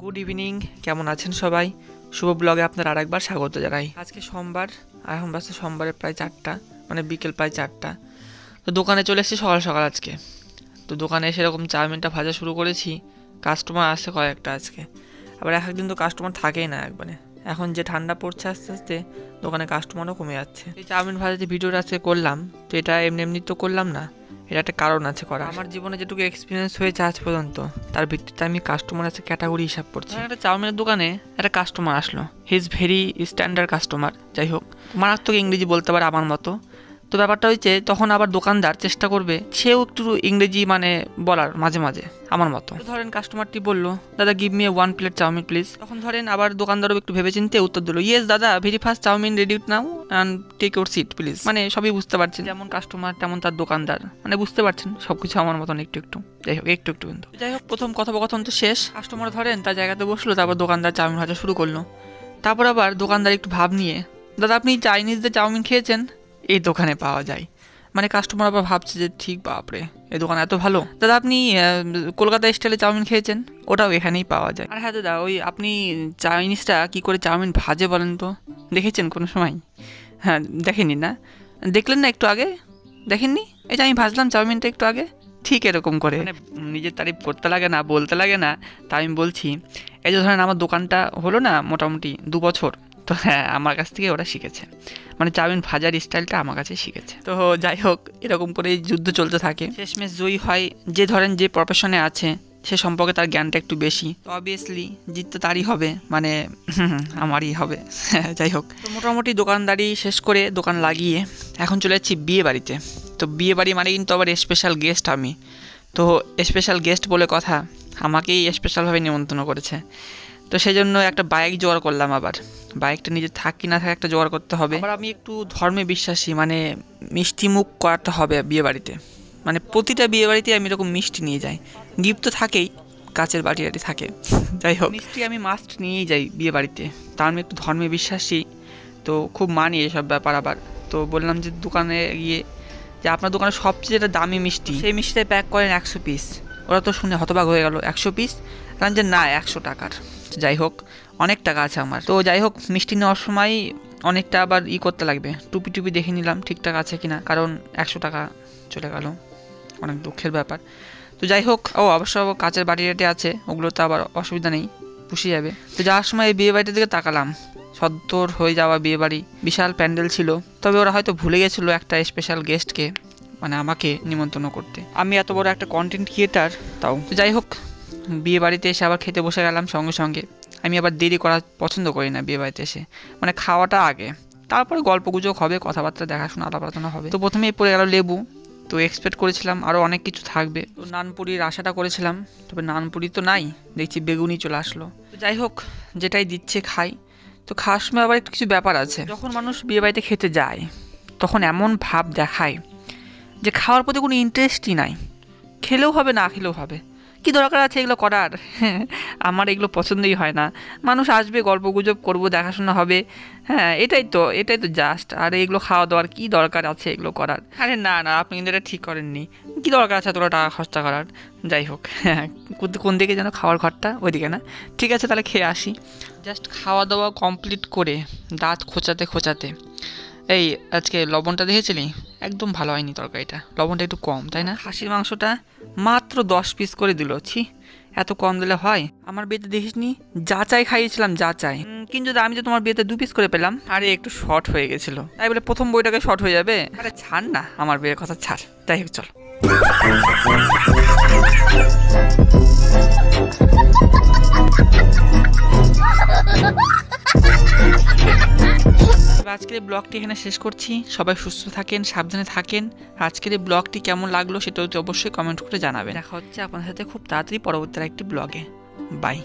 Good evening, কেমন আছেন সবাই? শুভ ব্লগে আপনার আরেকবার স্বাগত জানাই। আজকে সোমবার, এখন বাজছে সোমবারের প্রায় 4টা, মানে বিকেল প্রায় 4টা। তো দোকানে চলে এসেছি সকাল সকাল আজকে। তো দোকানে এসে এরকম চাউমিনটা ভাজা শুরু করেছি। কাস্টমার আসছে কয়েকটা আজকে, আবার এক একদিন তো কাস্টমার থাকেই না একবারে। এখন যে ঠান্ডা পড়ছে আস্তে আস্তে, দোকানে কাস্টমারও কমে যাচ্ছে। এই চাউমিন ভাজা যে ভিডিওটা আজকে করলাম, তো এটা এমনি এমনি তো করলাম না, এটা একটা কারণ আছে করা। আমার জীবনে যেটুকু এক্সপিরিয়েন্স হয়েছে আজ পর্যন্ত, তার ভিত্তিতে আমি কাস্টমার আছে ক্যাটাগরি হিসাব করছি। একটা চাউমিনের দোকানে একটা কাস্টমার আসলো, he is very standard customer. যাই হোক, মারাত্মক ইংরেজি বলতে পারে আমার মতো। তো ব্যাপারটা হয়েছে, তখন আবার দোকানদার চেষ্টা করবে সেও একটু ইংরেজি মানে বলার মাঝে মাঝে আমার মতো। ধরেন কাস্টমারটি বললো, দাদা give me 1 plate chow mein please. তখন ধরেন আবার দোকানদারও একটু ভেবেচিন্তে উত্তর দিল, ইয়েস দাদা, very fast chow mein ready now and take your seat please. মানে সবই বুঝতে পারছেন, যেমন কাস্টমার তেমন তার দোকানদার, মানে বুঝতে পারছেন সবকিছু আমার মতন একটু একটু। যাই হোক, একটু একটু কিন্তু। যাই হোক, প্রথম কথোপকথন তো শেষ, কাস্টমার ধরেন তার জায়গাতে বসলো, তারপর দোকানদার চাউমিন ভাজা শুরু করলো। তারপর আবার দোকানদার একটু ভাব নিয়ে, দাদা আপনি চাইনিজদের চাউমিন খেয়েছেন? এই দোকানে পাওয়া যায়। মানে কাস্টমার আবার ভাবছে যে ঠিক, বাপরে এই দোকান এত ভালো। দাদা আপনি কলকাতা স্টাইলে চাউমিন খেয়েছেন? ওটাও এখানেই পাওয়া যায়। আর হ্যাঁ দাদা, ওই আপনি চাইনিজটা কী করে চাউমিন ভাজে বলেন তো, দেখেছেন কোনো সময়? হ্যাঁ, দেখেনি না? দেখলেন না একটু আগে? দেখেননি? এই যে আমি ভাজলাম চাউমিনটা একটু আগে, ঠিক এরকম করে। মানে নিজের তারিফ করতে লাগে না, বলতে লাগে না। তা আমি বলছি, এই যে ধরেন আমার দোকানটা হলো না মোটামুটি 2 বছর, তো হ্যাঁ আমার কাছ থেকে ওরা শিখেছে, মানে চাউমিন ভাজার স্টাইলটা আমার কাছে শিখেছে। তো যাই হোক, এরকম করে যুদ্ধ চলতে থাকে। শেষমেশ জয়ী হয় যে ধরেন যে প্রফেশনে আছে সে সম্পর্কে তার জ্ঞানটা একটু বেশি। তো অবভিয়াসলি জিত তো তারই হবে, মানে আমারই হবে। যাই হোক, তো মোটামুটি দোকানদারি শেষ করে দোকান লাগিয়ে এখন চলে যাচ্ছি বিয়ে বাড়িতে। তো বিয়ে বাড়ি মানে কিন্তু আবার স্পেশাল গেস্ট আমি। তো স্পেশাল গেস্ট বলে কথা, আমাকেই স্পেশালভাবে নিমন্ত্রণ করেছে। তো সেই জন্য একটা বাইক জোগাড় করলাম। আবার বাইকটা নিজে থাক কি না থাকে একটা জোগাড় করতে হবে। আবার আমি একটু ধর্মে বিশ্বাসী, মানে মিষ্টি মুখ করাতে হবে বিয়ে বাড়িতে। মানে প্রতিটা বিয়ে বাড়িতে আমি এরকম মিষ্টি নিয়ে যাই। গিফট তো থাকেই, কাচের বাটি টাটি থাকে। যাই হোক, মিষ্টি আমি মাস্ট নিয়েই যাই বিয়ে বাড়িতে। তার আমি একটু ধর্মে বিশ্বাসী, তো খুব মানি এসব ব্যাপার। আবার তো বললাম যে দোকানে গিয়ে, যে আপনার দোকানে সবচেয়ে যেটা দামি মিষ্টি, সেই মিষ্টিটা প্যাক করেন 100 পিস। ওরা তো শুনে হতবাক হয়ে গেল, 100 পিস? কারণ যে না, 100 টাকার। যাই হোক, অনেক টাকা আছে আমার। তো যাই হোক, মিষ্টি নেওয়ার সময় অনেকটা আবার করতে লাগবে, টুপি টুপি দেখে নিলাম ঠিকঠাক আছে কিনা, কারণ 100 টাকা চলে গেল, অনেক দুঃখের ব্যাপার। তো যাই হোক, অবশ্য কাচের বাটি টাটি আছে, ওগুলো তো আবার অসুবিধা নেই, পুষে যাবে। তো যাওয়ার সময় এই বিয়ে বাড়িটার দিকে তাকালাম, সদ্যর হয়ে যাওয়া বিয়ে বাড়ি, বিশাল প্যান্ডেল ছিল। তবে ওরা হয়তো ভুলে গেছিলো একটা স্পেশাল গেস্টকে, মানে আমাকে নিমন্ত্রণ করতে। আমি এত বড় একটা কন্টেন্ট ক্রিয়েটার তাও। তো যাই হোক, বিয়ে বাড়িতে এসে আবার খেতে বসে গেলাম সঙ্গে সঙ্গে। আমি আবার দেরি করা পছন্দ করি না বিয়ে বাড়িতে এসে, মানে খাওয়াটা আগে, তারপরে গল্প গুজব হবে, কথাবার্তা দেখাশোনা আলাপ আলোচনা হবে। তো প্রথমেই পড়ে গেল লেবু। তো এক্সপেক্ট করেছিলাম আরও অনেক কিছু থাকবে, তো নানপুরির আশাটা করেছিলাম, তবে নানপুরি তো নাই, দেখছি বেগুনি চলে আসলো। তো যাই হোক, যেটাই দিচ্ছে খাই। তো খাওয়ার সময় আবার একটু কিছু ব্যাপার আছে, যখন মানুষ বিয়ে বাড়িতে খেতে যায় তখন এমন ভাব দেখায় যে খাওয়ার প্রতি কোনো ইন্টারেস্টই নাই, খেলেও হবে না খেলেও হবে, কি দরকার আছে এগুলো করার? আমার এগুলো পছন্দই হয় না। মানুষ আসবে, গল্প গুজব করবো, দেখাশোনা হবে, হ্যাঁ এটাই তো জাস্ট। আর এগুলো খাওয়া দাওয়ার কী দরকার আছে এগুলো করার? আরে না না, আপনি কিন্তু এটা ঠিক করেননি, কী দরকার আছে তোরা টাকা খরচা করার? যাই হোক, হ্যাঁ, কোন দিকে যেন খাওয়ার ঘরটা, ওইদিকে না? ঠিক আছে, তাহলে খেয়ে আসি। জাস্ট খাওয়া দাওয়া কমপ্লিট করে দাঁত খোঁচাতে খোঁচাতে, এই আজকে লবণটা দেখেছিলি? একদম ভালো হয়নি তরকারিটা, লবণটা একটু কম, তাই না? খাসির মাংসটা মাত্র 10 পিস করে দিল, ছি, এত কম দিলে হয়? আমার বিয়েতে দেখিসনি যাচাই খাইয়েছিলাম, যাচাই। কিন্তু আমি তো তোমার বিয়েতে 2 পিস করে পেলাম। আরে একটু শর্ট হয়ে গেছিলো, তাই বলে প্রথম বইটাকে শর্ট হয়ে যাবে? আরে ছাড় না, আমার বিয়ের কথা ছাড়। যাই হোক, চল। আজকের এই ব্লগটি এখানে শেষ করছি। সবাই সুস্থ থাকেন, সাবধানে থাকেন। আজকের এই ব্লগটি কেমন লাগলো সেটা অবশ্যই কমেন্ট করে জানাবেন। দেখা হচ্ছে আপনার সাথে খুব তাড়াতাড়ি পরবর্তী একটি ব্লগে। বাই।